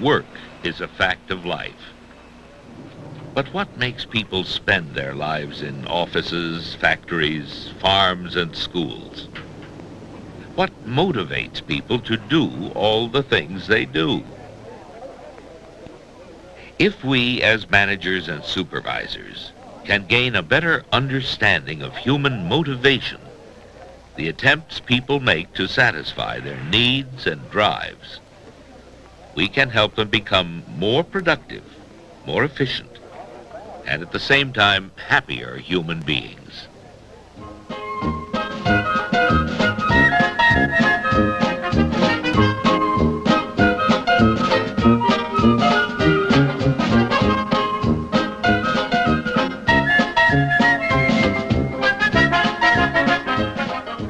Work is a fact of life. But what makes people spend their lives in offices, factories, farms, and schools? What motivates people to do all the things they do? If we, as managers and supervisors, can gain a better understanding of human motivation, the attempts people make to satisfy their needs and drives, we can help them become more productive, more efficient, and at the same time, happier human beings.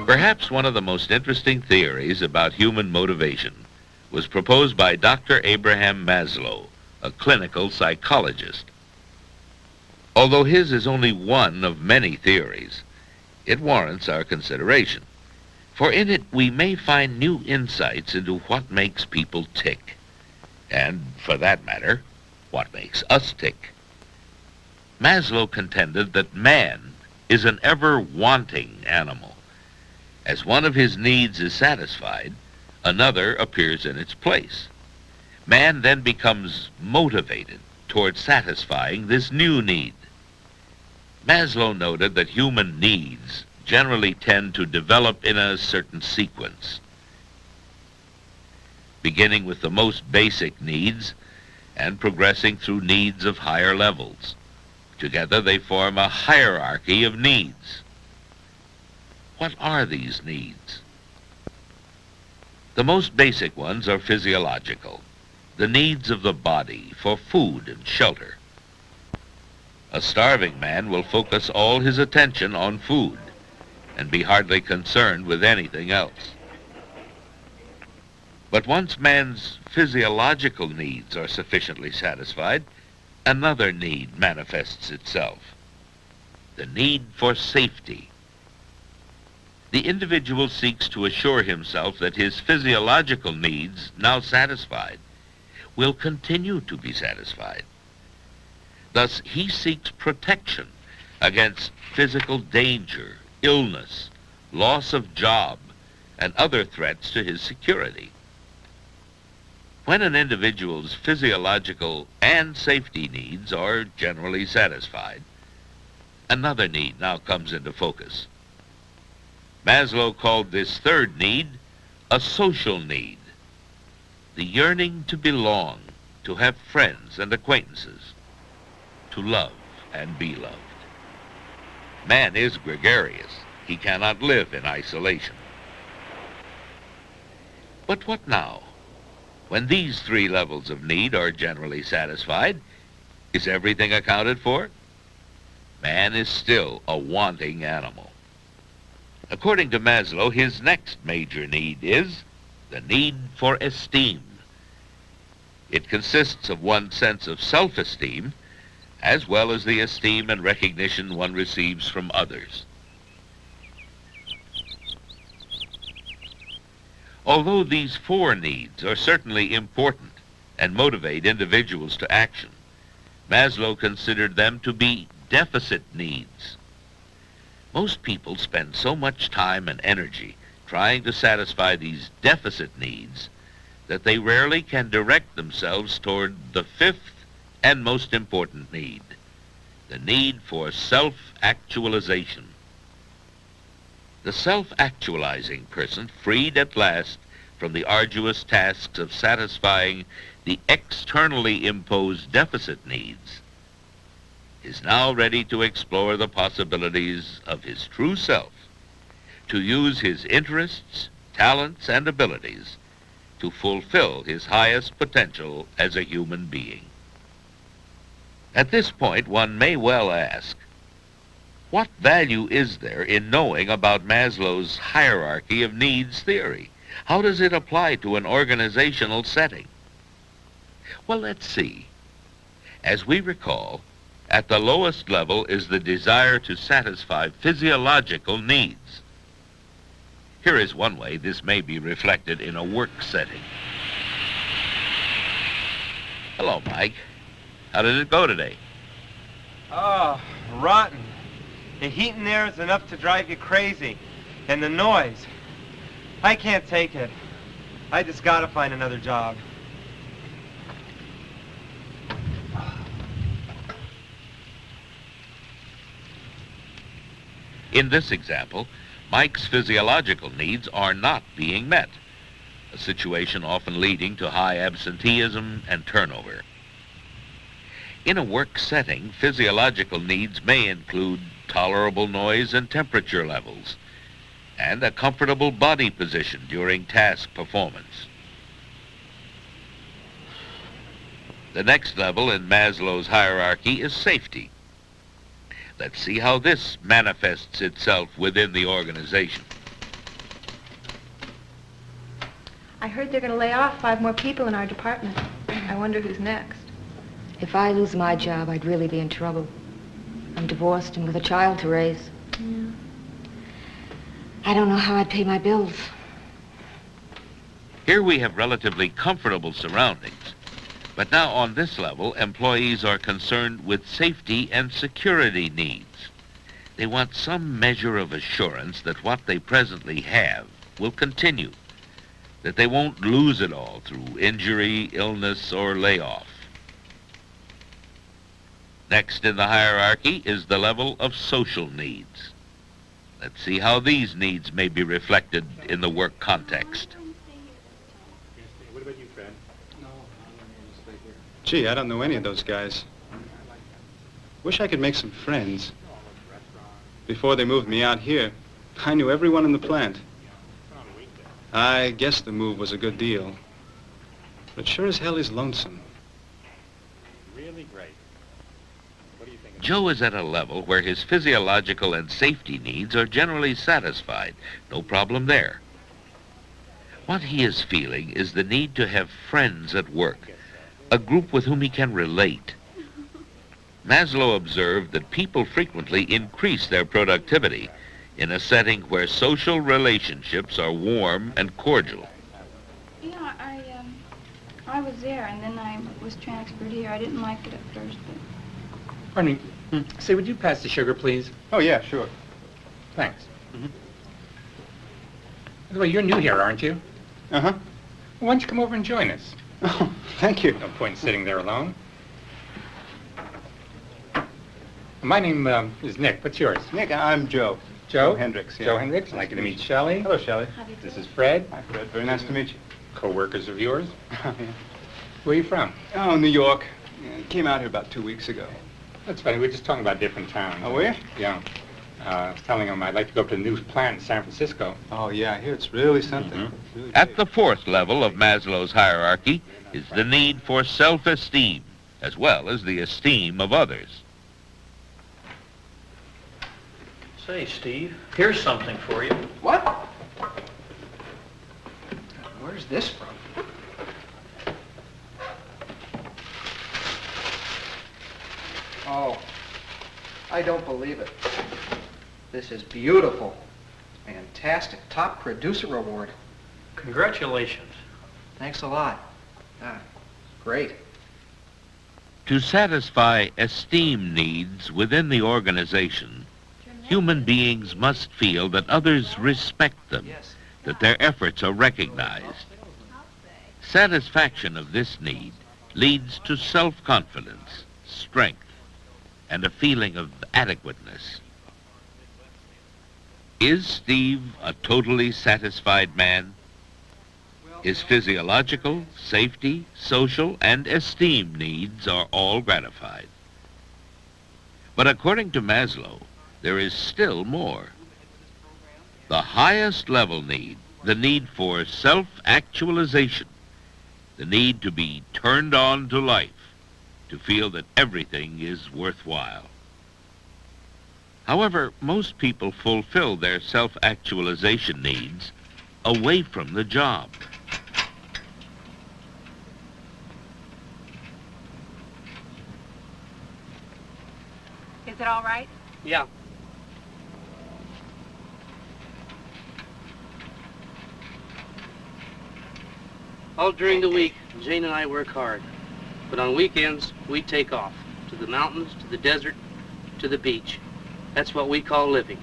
Perhaps one of the most interesting theories about human motivation was proposed by Dr. Abraham Maslow, a clinical psychologist. Although his is only one of many theories, it warrants our consideration, for in it we may find new insights into what makes people tick, and, for that matter, what makes us tick. Maslow contended that man is an ever-wanting animal. As one of his needs is satisfied, another appears in its place. Man then becomes motivated toward satisfying this new need. Maslow noted that human needs generally tend to develop in a certain sequence, beginning with the most basic needs and progressing through needs of higher levels. Together they form a hierarchy of needs. What are these needs? The most basic ones are physiological, the needs of the body for food and shelter. A starving man will focus all his attention on food and be hardly concerned with anything else. But once man's physiological needs are sufficiently satisfied, another need manifests itself, the need for safety. The individual seeks to assure himself that his physiological needs, now satisfied, will continue to be satisfied. Thus, he seeks protection against physical danger, illness, loss of job, and other threats to his security. When an individual's physiological and safety needs are generally satisfied, another need now comes into focus. Maslow called this third need a social need, the yearning to belong, to have friends and acquaintances, to love and be loved. Man is gregarious. He cannot live in isolation. But what now? When these three levels of need are generally satisfied, is everything accounted for? Man is still a wanting animal. According to Maslow, his next major need is the need for esteem. It consists of one's sense of self-esteem, as well as the esteem and recognition one receives from others. Although these four needs are certainly important and motivate individuals to action, Maslow considered them to be deficit needs. Most people spend so much time and energy trying to satisfy these deficit needs that they rarely can direct themselves toward the fifth and most important need, the need for self-actualization. The self-actualizing person, freed at last from the arduous tasks of satisfying the externally imposed deficit needs, is now ready to explore the possibilities of his true self, to use his interests, talents, and abilities to fulfill his highest potential as a human being. At this point, one may well ask, what value is there in knowing about Maslow's hierarchy of needs theory? How does it apply to an organizational setting? Well, let's see. As we recall, at the lowest level is the desire to satisfy physiological needs. Here is one way this may be reflected in a work setting. Hello, Mike. How did it go today? Oh, rotten. The heat in there is enough to drive you crazy. And the noise. I can't take it. I just gotta find another job. In this example, Mike's physiological needs are not being met, a situation often leading to high absenteeism and turnover. In a work setting, physiological needs may include tolerable noise and temperature levels, and a comfortable body position during task performance. The next level in Maslow's hierarchy is safety. Let's see how this manifests itself within the organization. I heard they're going to lay off 5 more people in our department. I wonder who's next. If I lose my job, I'd really be in trouble. I'm divorced and with a child to raise. Yeah. I don't know how I'd pay my bills. Here we have relatively comfortable surroundings, but now on this level, employees are concerned with safety and security needs. They want some measure of assurance that what they presently have will continue, that they won't lose it all through injury, illness, or layoff. Next in the hierarchy is the level of social needs. Let's see how these needs may be reflected in the work context. What about you, Fred? Gee, I don't know any of those guys. Wish I could make some friends. Before they moved me out here, I knew everyone in the plant. I guess the move was a good deal. But sure as hell is lonesome. Really great. What do you think? Joe is at a level where his physiological and safety needs are generally satisfied. No problem there. What he is feeling is the need to have friends at work, a group with whom he can relate. Maslow observed that people frequently increase their productivity in a setting where social relationships are warm and cordial. Yeah, I was there, and then I was transferred here. I didn't like it at first, but... Pardon me. Say, would you pass the sugar, please? Oh, yeah, sure. Thanks. By the way, you're new here, aren't you? Uh-huh. Why don't you come over and join us? Oh, thank you. No point in sitting there alone. My name is Nick. What's yours? Nick, I'm Joe. Joe? Hendricks, yeah. Joe Hendricks. I'd like you to meet Shelley. Hello, Shelley. This is Fred. Hi, Fred. Very nice to meet you. Co-workers of yours. Yeah. Where are you from? Oh, New York. Yeah, came out here about 2 weeks ago. That's funny. We were just talking about different towns. Oh, were you? Yeah. I was telling him I'd like to go up to the new plant in San Francisco. Oh, yeah, I hear it's really something. It's really At big. the 4th level of Maslow's hierarchy is the need for self-esteem, as well as the esteem of others. Say, Steve, here's something for you. What? Where's this from? Oh, I don't believe it. This is beautiful. Fantastic. Top producer award. Congratulations. Thanks a lot. Great. To satisfy esteem needs within the organization, human beings must feel that others respect them, that their efforts are recognized. Satisfaction of this need leads to self-confidence, strength, and a feeling of adequateness. Is Steve a totally satisfied man? His physiological, safety, social, and esteem needs are all gratified. But according to Maslow, there is still more. The highest level need, the need for self-actualization, the need to be turned on to life, to feel that everything is worthwhile. However, most people fulfill their self-actualization needs away from the job. Is it all right? Yeah. All during the week, Jane and I work hard. But on weekends, we take off to the mountains, to the desert, to the beach. That's what we call living.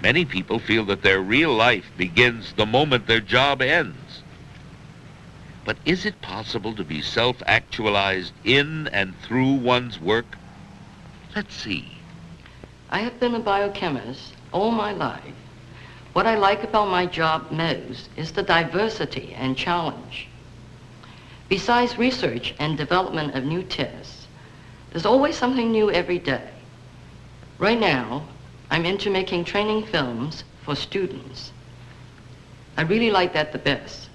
Many people feel that their real life begins the moment their job ends. But is it possible to be self-actualized in and through one's work? Let's see. I have been a biochemist all my life. What I like about my job most is the diversity and challenge. Besides research and development of new tests, there's always something new every day. Right now, I'm into making training films for students. I really like that the best.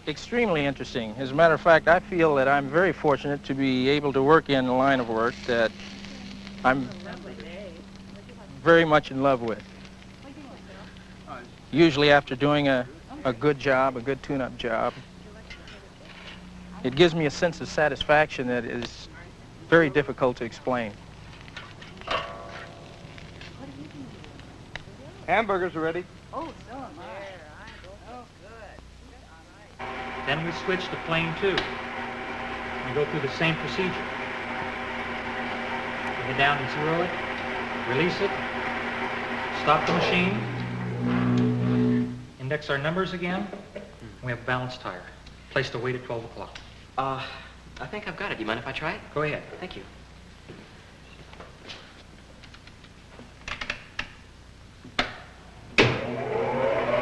Extremely interesting. As a matter of fact, I feel that I'm very fortunate to be able to work in a line of work that I'm very much in love with. Usually after doing a good job, a good tune-up job, it gives me a sense of satisfaction that is very difficult to explain. Hamburgers are ready. Oh, so am I. Oh, good. Then we switch to plane 2. We go through the same procedure. We head down and zero it, release it, stop the machine, index our numbers again, and we have a balanced tire. Place the weight at 12 o'clock. I think I've got it. Do you mind if I try it? Go ahead. Thank you.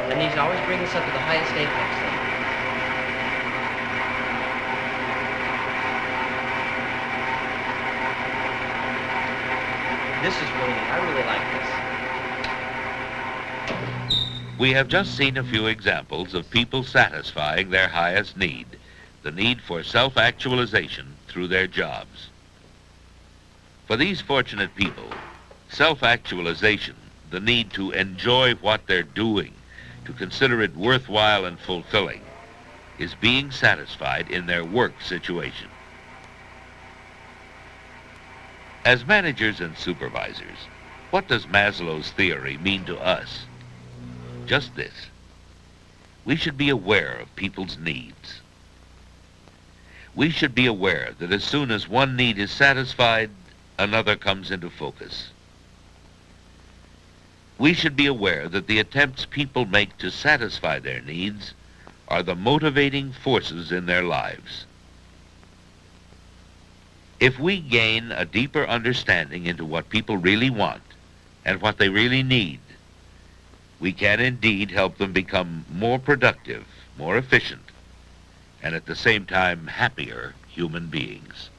And these always bring us up to the highest apex then. This is really neat. I really like this. We have just seen a few examples of people satisfying their highest need, the need for self-actualization through their jobs. For these fortunate people, self-actualization, the need to enjoy what they're doing, to consider it worthwhile and fulfilling, is being satisfied in their work situation. As managers and supervisors, what does Maslow's theory mean to us? Just this: we should be aware of people's needs. We should be aware that as soon as one need is satisfied, another comes into focus. We should be aware that the attempts people make to satisfy their needs are the motivating forces in their lives. If we gain a deeper understanding into what people really want and what they really need, we can indeed help them become more productive, more efficient, and at the same time happier human beings.